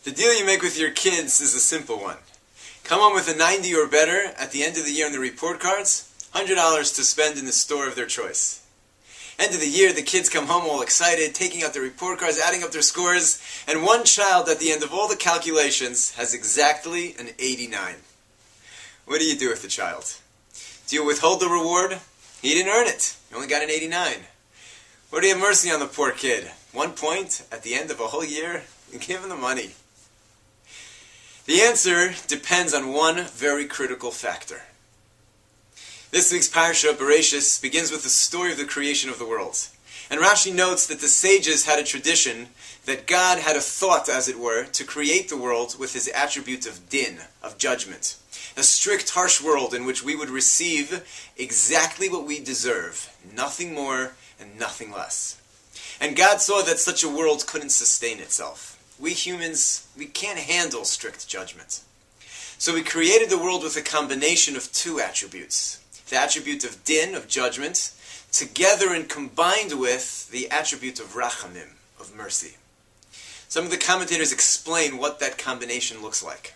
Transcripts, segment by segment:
The deal you make with your kids is a simple one. Come home with a 90 or better at the end of the year on the report cards, $100 to spend in the store of their choice. End of the year, the kids come home all excited, taking out their report cards, adding up their scores, and one child at the end of all the calculations has exactly an 89. What do you do with the child? Do you withhold the reward? He didn't earn it. He only got an 89. Or do you have mercy on the poor kid? 1 point at the end of a whole year? You give him the money. The answer depends on one very critical factor. This week's parasha, Bereishis, begins with the story of the creation of the world. And Rashi notes that the sages had a tradition that God had a thought, as it were, to create the world with his attribute of din, of judgment. A strict, harsh world in which we would receive exactly what we deserve, nothing more and nothing less. And God saw that such a world couldn't sustain itself. We humans, we can't handle strict judgment. So he created the world with a combination of two attributes. The attribute of din, of judgment, together and combined with the attribute of rachamim, of mercy. Some of the commentators explain what that combination looks like.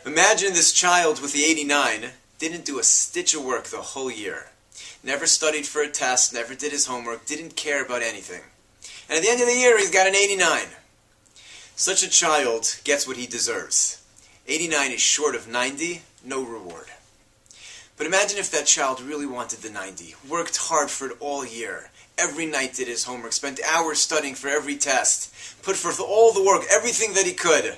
Imagine this child with the 89 didn't do a stitch of work the whole year. Never studied for a test, never did his homework, didn't care about anything. And at the end of the year, he's got an 89. Such a child gets what he deserves. 89 is short of 90, no reward. But imagine if that child really wanted the 90, worked hard for it all year, every night did his homework, spent hours studying for every test, put forth all the work, everything that he could.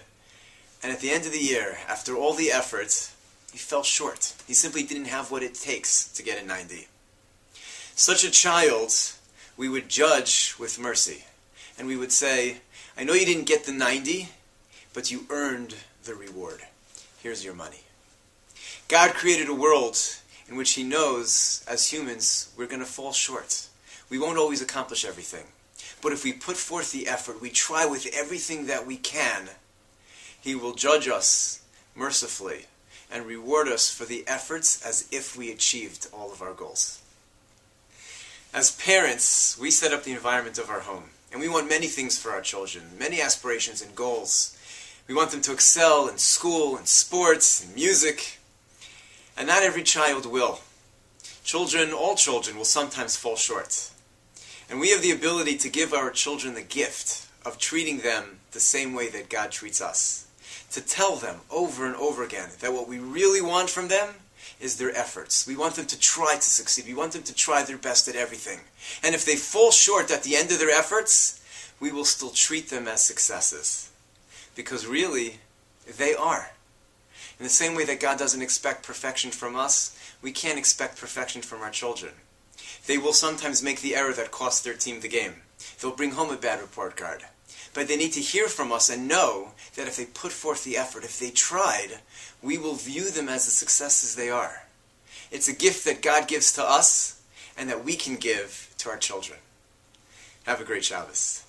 And at the end of the year, after all the effort, he fell short. He simply didn't have what it takes to get a 90. Such a child, we would judge with mercy. And we would say, I know you didn't get the 90, but you earned the reward. Here's your money. God created a world in which he knows, as humans, we're going to fall short. We won't always accomplish everything. But if we put forth the effort, we try with everything that we can, he will judge us mercifully and reward us for the efforts as if we achieved all of our goals. As parents, we set up the environment of our home. And we want many things for our children, many aspirations and goals. We want them to excel in school, in sports, in music. And not every child will. Children, all children, will sometimes fall short. And we have the ability to give our children the gift of treating them the same way that God treats us. To tell them over and over again that what we really want from them is their efforts. We want them to try to succeed. We want them to try their best at everything. And if they fall short at the end of their efforts, we will still treat them as successes. Because really, they are. In the same way that God doesn't expect perfection from us, we can't expect perfection from our children. They will sometimes make the error that costs their team the game. They'll bring home a bad report card. But they need to hear from us and know that if they put forth the effort, if they tried, we will view them as the successes they are. It's a gift that God gives to us and that we can give to our children. Have a great Shabbos.